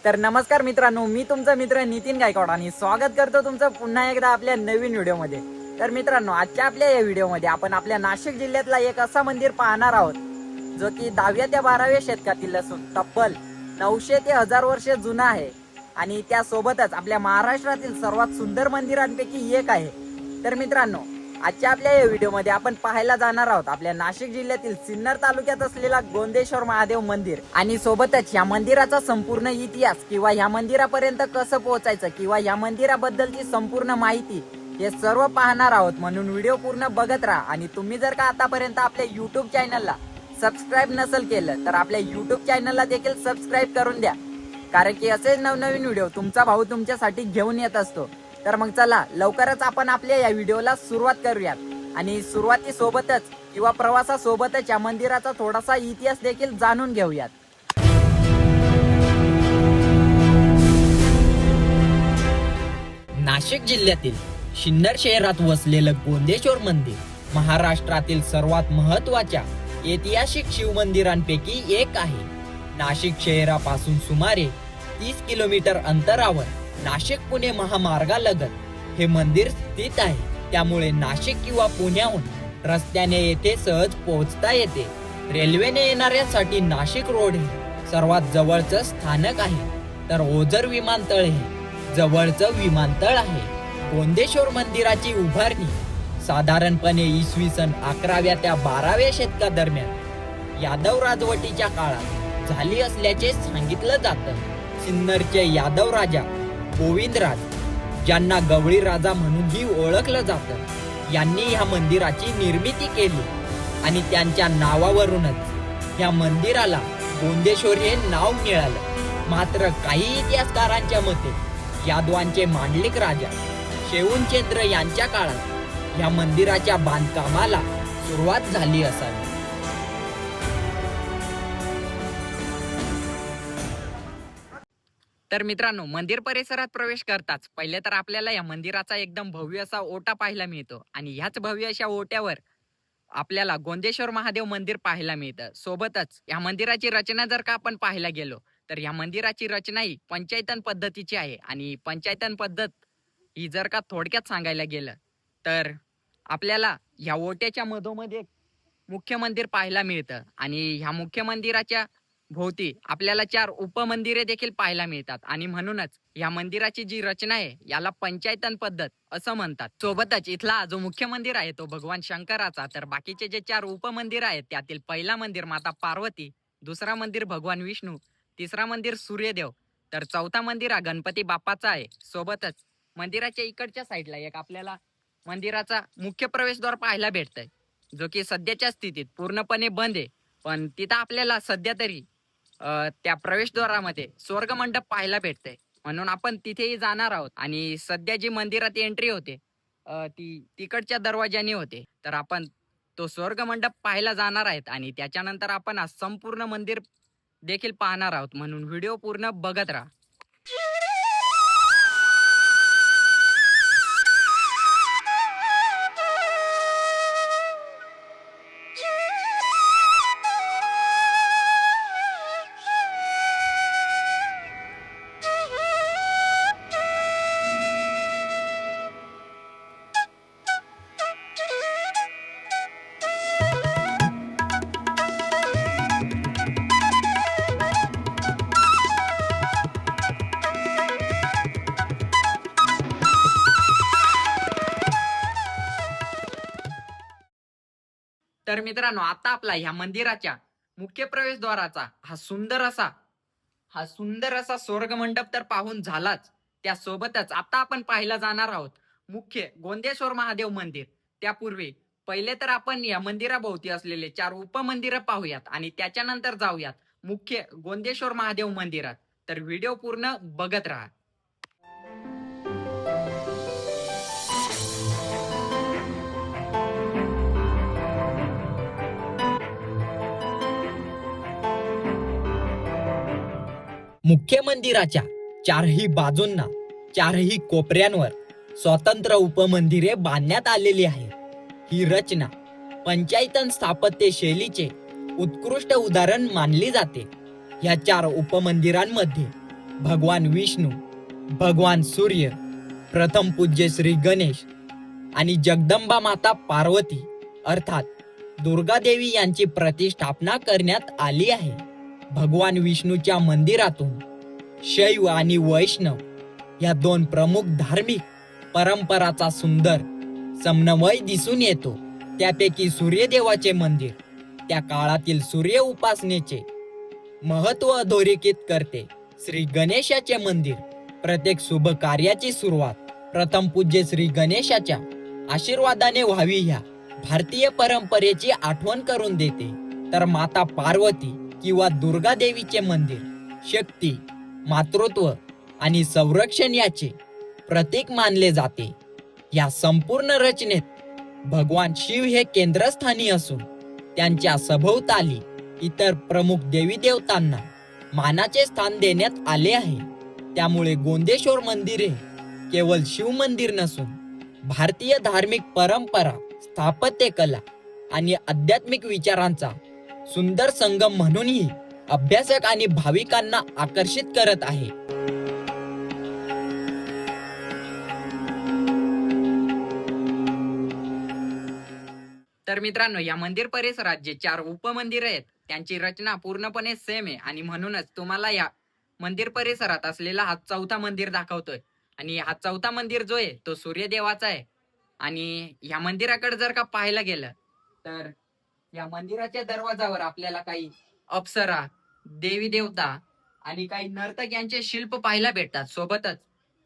तर नमस्कार मित्रांनो, मी तुमचा मित्र नितीन गायकवाड आणि स्वागत करतो तुमचं पुन्हा एकदा आपल्या नवीन व्हिडिओमध्ये। तर मित्रांनो, आजच्या आपल्या या व्हिडिओमध्ये आपण आपल्या नाशिक जिल्ह्यातला एक असा मंदिर पाहणार आहोत जो की 10व्या ते 12व्या शतकातील असून तब्बल 900 ते 1000 वर्ष जुना आहे आणि त्यासोबतच आपल्या महाराष्ट्रातील सर्वात सुंदर मंदिरांपैकी एक आहे। तर मित्रांनो, आजच्या आपल्या या व्हिडिओमध्ये आपण पाहायला जाणार आहोत आपल्या नाशिक जिल्ह्यातील सिन्नर तालुक्यात असलेला गोंदेश्वर महादेव मंदिर आणि सोबतच या मंदिराचा संपूर्ण इतिहास किंवा या मंदिरापर्यंत कसं पोहोचायचं किंवा या मंदिराबद्दलची संपूर्ण माहिती हे सर्व पाहणार आहोत। म्हणून व्हिडिओ पूर्ण बघत राहा आणि तुम्ही जर का आतापर्यंत आपल्या YouTube चॅनलला सबस्क्राईब नसेल केलं तर आपल्या YouTube चॅनलला देखील सबस्क्राईब करून द्या, कारण की असे नवनवीन व्हिडिओ तुमचा भाऊ तुमच्यासाठी घेऊन येत असतो। तर मग चला लवकरच आपण आपल्या या व्हिडिओला सुरुवात करूयात आणि सुरुवातीसोबतच किंवा प्रवासासोबतच या मंदिराचा थोडासा इतिहास देखील जाणून घेऊयात। नाशिक जिल्ह्यातील सिन्नर शहरात वसलेलं गोंदेश्वर मंदिर महाराष्ट्रातील सर्वात महत्त्वाच्या ऐतिहासिक शिवमंदिरांपैकी एक आहे। नाशिक शहरापासून सुमारे 30 किलोमीटर अंतरावर नाशिक पुणे महामार्गालगत हे मंदिर स्थित आहे। त्यामुळे नाशिक किंवा पुण्याहून रस्त्याने येथे सहज पोहोचता येते। रेल्वेने येणाऱ्यांसाठी नाशिक रोड हे सर्वात जवळचं स्थानक आहे, तर ओझर विमानतळ हे जवळचं विमानतळ आहे। गोंदेश्वर मंदिराची उभारणी साधारणपणे इसवी सन 11व्या त्या 12व्या शतकादरम्यान यादव राजवटीच्या काळात झाली असल्याचे सांगितलं जातं। सिन्नरचे यादव राजा गोविंदराज, ज्यांना गवळी राजा म्हणूनही ओळखलं जातं, यांनी ह्या मंदिराची निर्मिती केली आणि त्यांच्या नावावरूनच या मंदिराला गोंदेश्वर हे नाव मिळालं। मात्र काही इतिहासकारांच्या मते यादवांचे मांडलिक राजा शेऊनचंद्र यांच्या काळात या मंदिराच्या बांधकामाला सुरुवात झाली असावी। तर मित्रांनो, मंदिर परिसरात प्रवेश करताच पहिले तर आपल्याला या मंदिराचा एकदम भव्य असा ओटा पाहायला मिळतो आणि ह्याच भव्य अशा ओट्यावर आपल्याला गोंदेश्वर महादेव मंदिर पाहायला मिळतं। सोबतच या मंदिराची रचना जर का आपण पाहायला गेलो तर या मंदिराची रचना ही पंचायतन पद्धतीची आहे आणि पंचायतन पद्धत ही जर का थोडक्यात सांगायला गेलं तर आपल्याला ह्या ओट्याच्या मधोमध एक मुख्य मंदिर पाहायला मिळतं आणि ह्या मुख्य मंदिराच्या भोवती आपल्याला 4 उपमंदिरे देखील पाहायला मिळतात आणि म्हणूनच या मंदिराची जी रचना आहे याला पंचायतन पद्धत असं म्हणतात। सोबतच इथला जो मुख्य मंदिर आहे तो भगवान शंकराचा, तर बाकीचे जे 4 उपमंदिर आहेत त्यातील पहिला मंदिर माता पार्वती, दुसरा मंदिर भगवान विष्णू, तिसरा मंदिर सूर्यदेव, तर चौथा मंदिर हा गणपती बाप्पाचा आहे। सोबतच मंदिराच्या इकडच्या साईडला एक आपल्याला मंदिराचा मुख्य प्रवेशद्वार पाहायला भेटतंय, जो की सध्याच्या स्थितीत पूर्णपणे बंद आहे, पण तिथं आपल्याला सध्या तरी त्या प्रवेशद्वारामध्ये स्वर्ग मंडप पाहायला भेटतंय, म्हणून आपण तिथेही जाणार आहोत। आणि सध्या जी मंदिरात एंट्री होते ती तिकडच्या दरवाजाने होते, तर आपण तो स्वर्ग मंडप पाहायला जाणार आहेत आणि त्याच्यानंतर आपण संपूर्ण मंदिर देखील पाहणार आहोत, म्हणून व्हिडिओ पूर्ण बघत राहा। तर मित्रांनो, आता आपला ह्या मंदिराच्या मुख्य प्रवेशद्वाराचा हा सुंदर असा स्वर्ग मंडप तर पाहून झालाच, त्यासोबतच आता आपण पाहायला जाणार आहोत मुख्य गोंदेश्वर महादेव मंदिर। त्यापूर्वी पहिले तर आपण या मंदिराभोवती असलेले 4 उपमंदिरं पाहूयात आणि त्याच्यानंतर जाऊयात मुख्य गोंदेश्वर महादेव मंदिरात, तर व्हिडिओ पूर्ण बघत राहा। मुख्य मंदिराच्या 4ही बाजूंना 4ही कोपऱ्यांवर स्वतंत्र उपमंदिरे बांधण्यात आलेली आहे। ही रचना पंचायतन स्थापत्य शैलीचे उत्कृष्ट उदाहरण मानली जाते। या 4 उपमंदिरांमध्ये भगवान विष्णू, भगवान सूर्य, प्रथम पूज्य श्री गणेश आणि जगदंबा माता पार्वती अर्थात दुर्गा देवी यांची प्रतिष्ठापना करण्यात आली आहे. भगवान विष्णूच्या मंदिरातून शैव आणि वैष्णव या दोन प्रमुख धार्मिक परंपराचा सुंदर समन्वय दिसून येतो. त्यापैकी सूर्यदेवाचे मंदिर त्या काळातील सूर्य उपासनेचे महत्व अधोरेखित करते. श्री गणेशाचे मंदिर प्रत्येक शुभ कार्याची सुरुवात प्रथम पूज्य श्री गणेशाच्या आशीर्वादाने व्हावी ह्या भारतीय परंपरेची आठवण करून देते. तर माता पार्वती किंवा दुर्गा देवीचे मंदिर शक्ती, मातृत्व आणि संरक्षण याचे प्रतीक मानले जाते. या संपूर्ण रचनेत भगवान शिव हे केंद्रस्थानी असून त्यांच्या सभोवताली इतर प्रमुख देवी देवतांना मानाचे स्थान देण्यात आले आहे. त्यामुळे गोंदेश्वर मंदिर हे केवळ शिव मंदिर नसून भारतीय धार्मिक परंपरा, स्थापत्य कला आणि आध्यात्मिक विचारांचा सुंदर संगम म्हणूनही अभ्यासक आणि भाविकांना आकर्षित करत आहे. तर मित्रांनो, या मंदिर परिसरात जे 4 उपमंदिर आहेत त्यांची रचना पूर्णपणे सेम आहे आणि म्हणूनच तुम्हाला या मंदिर परिसरात असलेला हा 4था मंदिर दाखवतोय. आणि हा 4था मंदिर जो आहे तो सूर्यदेवाचा आहे. आणि या मंदिराकडे जर का पाहायला गेलं तर या मंदिराच्या दरवाजावर आपल्याला काही अप्सरा, देवी देवता आणि काही नर्तक यांचे शिल्प पाहायला भेटतात. सोबतच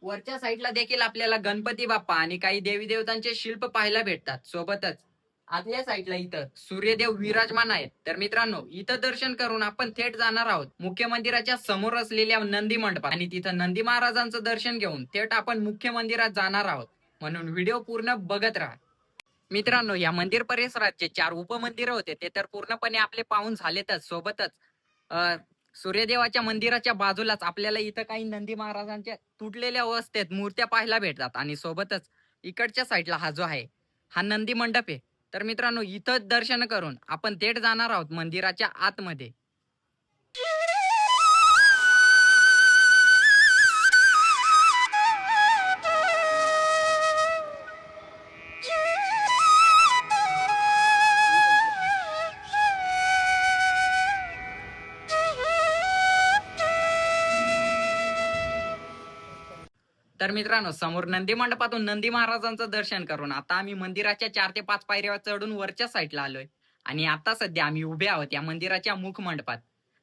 वरच्या साईडला देखील आपल्याला गणपती बाप्पा आणि काही देवी देवतांचे शिल्प पाहायला भेटतात. सोबतच आतल्या साईडला इथं सूर्यदेव विराजमान आहेत. तर मित्रांनो, इथं दर्शन करून आपण थेट जाणार आहोत मुख्य मंदिराच्या समोर असलेल्या नंदी मंडपात आणि तिथं नंदी महाराजांचं दर्शन घेऊन थेट आपण मुख्य मंदिरात जाणार आहोत. म्हणून व्हिडिओ पूर्ण बघत राहा. मित्रांनो, या मंदिर परिसरात जे 4 उपमंदिरं होते ते तर पूर्णपणे आपले पाहून झालेतच. सोबतच सूर्यदेवाच्या मंदिराच्या बाजूलाच आपल्याला इथं काही नंदी महाराजांच्या तुटलेल्या अवस्थेत मूर्त्या पाहायला भेटतात. आणि सोबतच इकडच्या साईडला हा जो आहे हा नंदी मंडप आहे. तर मित्रांनो, इथं दर्शन करून आपण थेट जाणार आहोत मंदिराच्या आतमध्ये. तर मित्रांनो, समोर नंदी मंडपातून नंदी महाराजांचं दर्शन करून आता आम्ही मंदिराच्या 4 ते 5 पायऱ्या चढून वरच्या साईडला आलोय. आणि आता सध्या आम्ही उभे आहोत या मंदिराच्या मुख मंडपात.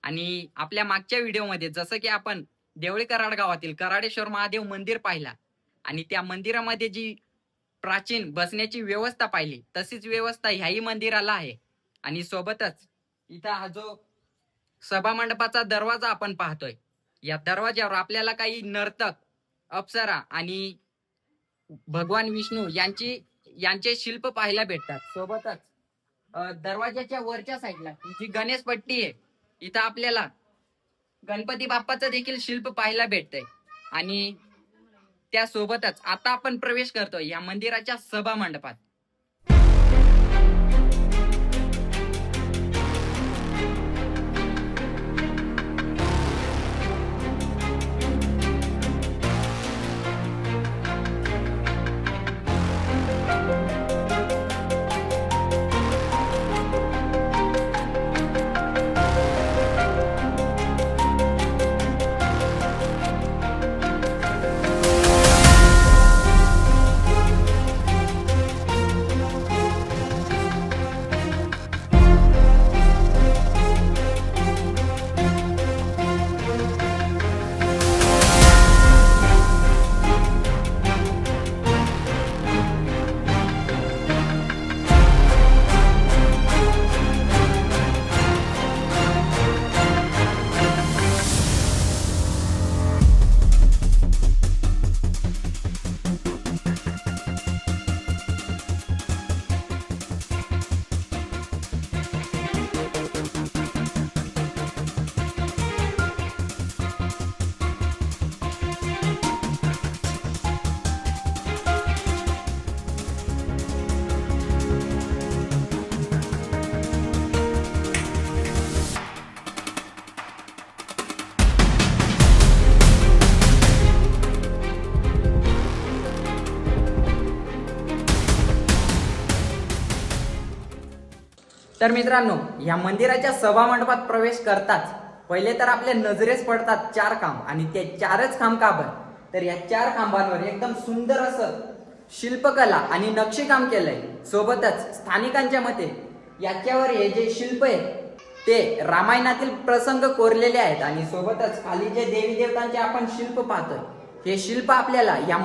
आणि आपल्या मागच्या व्हिडिओमध्ये जसं की आपण देवळी कराड गावातील कराडेश्वर महादेव मंदिर पाहिला आणि त्या मंदिरामध्ये जी प्राचीन बसण्याची व्यवस्था पाहिली तशीच व्यवस्था ह्याही मंदिराला आहे. आणि सोबतच इथं हा जो सभा मंडपाचा दरवाजा आपण पाहतोय, या दरवाज्यावर आपल्याला काही नर्तक, अप्सरा आणि भगवान विष्णू यांचे शिल्प पाहायला भेटतात. सोबतच दरवाजाच्या वरच्या साईडला जी गणेश पट्टी आहे इथं आपल्याला गणपती बाप्पाचं देखील शिल्प पाहायला भेटतंय. आणि त्यासोबतच आता आपण प्रवेश करतोय या मंदिराच्या सभा मंडपात. तर मित्रांनो, या मंदिराच्या सभामंडपात प्रवेश करताच पहिले तर आपल्या नजरेस पडतात 4 खांब आणि ते 4च खांब का बरं? तर या 4 खांबांवर एकदम सुंदर असं शिल्पकला आणि नक्षीकाम केलंय. सोबतच स्थानिकांच्या मते याच्यावर हे जे शिल्प आहेत ते रामायणातील प्रसंग कोरलेले आहेत आणि सोबतच खाली जे देवी देवतांचे आपण शिल्प पाहतोय हे शिल्प आपल्याला या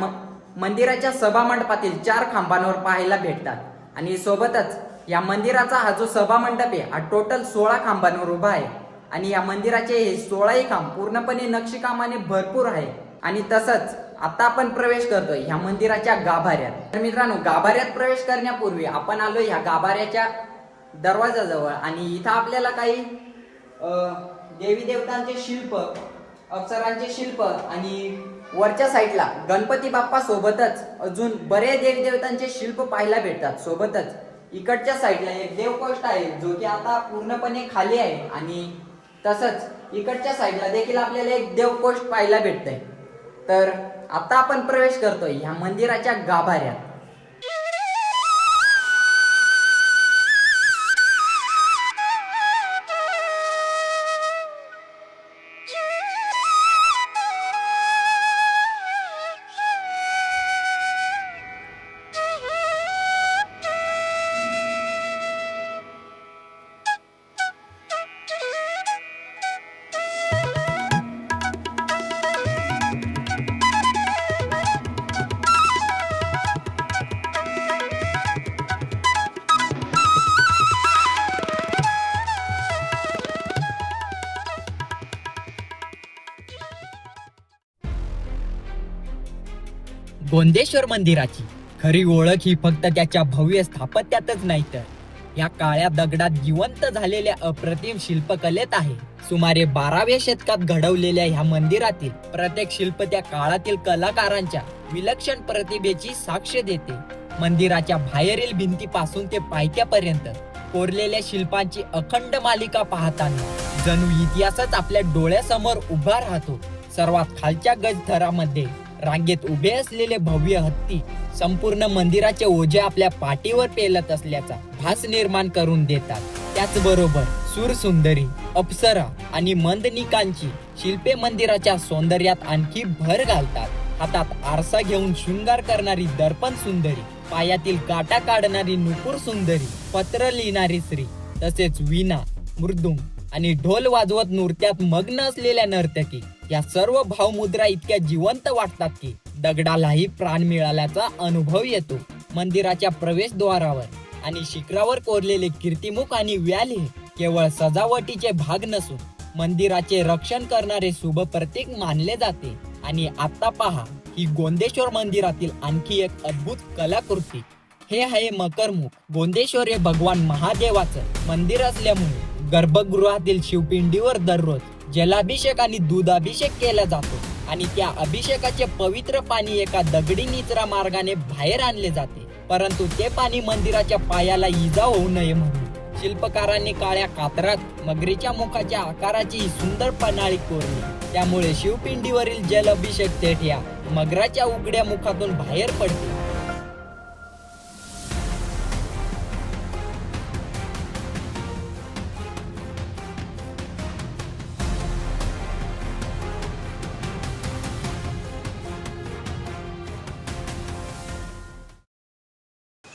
मंदिराच्या सभामंडपातील 4 खांबांवर पाहायला भेटतात. आणि सोबतच या मंदिराचा हा जो सभामंडप आहे हा टोटल 16 खांबांवर उभा आहे आणि या मंदिराचे हे 16ही खांब पूर्णपणे नक्षीकामाने भरपूर आहे. आणि तसंच आता आपण प्रवेश करतोय ह्या मंदिराच्या गाभाऱ्यात. तर मित्रांनो, गाभाऱ्यात प्रवेश करण्यापूर्वी आपण आलो ह्या गाभाऱ्याच्या दरवाजाजवळ आणि इथं आपल्याला काही देवी देवतांचे शिल्प, अप्सरांचे शिल्प आणि वरच्या साईडला गणपती बाप्पा सोबतच अजून बरेच देवी देवतांचे शिल्प पाहायला भेटतात. सोबतच इकडच्या साईडला एक देवकोष्ठ आहे जो की आता पूर्णपणे खाली आहे आणि तसंच इकडच्या साईडला देखील आपल्याला एक देवकोष्ठ पाहायला भेटतंय. तर आता आपण प्रवेश करतोय ह्या मंदिराच्या गाभाऱ्यात. गोंदेश्वर मंदिराची खरी ओळख ही फक्त त्याच्या भव्य स्थापत्यातच नाही तर या काळ्या दगडात जिवंत झालेल्या अप्रतिम शिल्पकलेत आहे. सुमारे 12व्या शतकात घडवलेल्या ह्या मंदिरातील प्रत्येक शिल्प त्या काळातील कलाकारांच्या विलक्षण प्रतिभेची साक्ष देते. मंदिराच्या बाहेरील भिंतीपासून ते पायथ्यापर्यंत कोरलेल्या शिल्पांची अखंड मालिका पाहताना जणू इतिहासच आपल्या डोळ्यासमोर उभा राहतो. सर्वात खालच्या गजथरामध्ये रांगेत उभे असलेले भव्य हत्ती संपूर्ण मंदिराचे ओझे आपल्या पाठीवर पेलत असल्याचा भास निर्माण करून देतात. त्याचबरोबर सुरसुंदरी, अप्सरा आणि मंदनिकांची शिल्पे मंदिराच्या सौंदर्यात आणखी भर घालतात. हातात आरसा घेऊन शृंगार करणारी दर्पण सुंदरी, पायातील काटा काढणारी नुपूर सुंदरी, पत्र लिहिणारी स्त्री, तसेच वीणा, मृदुंग आणि ढोल वाजवत नृत्यात मग्न असलेल्या नर्तकी या सर्व भावमुद्रा इतक्या जिवंत वाटतात की दगडालाही प्राण मिळाल्याचा अनुभव येतो. मंदिराच्या प्रवेशद्वारावर आणि शिखरावर कोरलेले कीर्तिमुख आणि व्याल हे केवळ सजावटीचे भाग नसून मंदिराचे रक्षण करणारे शुभ प्रतीक मानले जाते. आणि आता पहा ही गोंदेश्वर मंदिरातील आणखी एक अद्भुत कलाकृती. हे आहे मकरमुख. गोंदेश्वर हे भगवान महादेवाचं मंदिर असल्यामुळे गर्भगृहातील शिवपिंडीवर दररोज जलाभिषेक आणि दूधाभिषेक केला जातो आणि त्या अभिषेकाचे पवित्र पाणी एका दगडी निचरा मार्गाने बाहेर आणले जाते. परंतु ते पाणी मंदिराच्या पायाला इजा होऊ नये म्हणून शिल्पकारांनी काळ्या कातरात मगरीच्या मुखाच्या आकाराची ही सुंदर पन्हाळी कोरली. त्यामुळे शिवपिंडीवरील जल अभिषेक थेट या मगराच्या उघड्या मुखातून बाहेर पडते.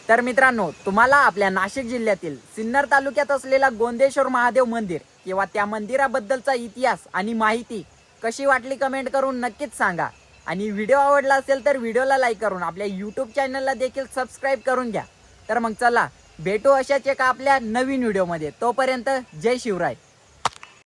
तर मित्रांनो, तुम्हाला आपल्या नाशिक जिल्ह्यातील सिन्नर तालुक्यात असलेला गोंदेश्वर महादेव मंदिर किंवा त्या मंदिराबद्दलचा इतिहास आणि माहिती कशी वाटली कमेंट करून नक्कीच सांगा. आणि व्हिडिओ आवडला असेल तर व्हिडिओला लाईक करून आपल्या यूट्यूब चॅनलला देखील सबस्क्राईब करून घ्या. तर मग चला भेटू अशाच एका आपल्या नवीन व्हिडिओमध्ये. तोपर्यंत जय शिवराय.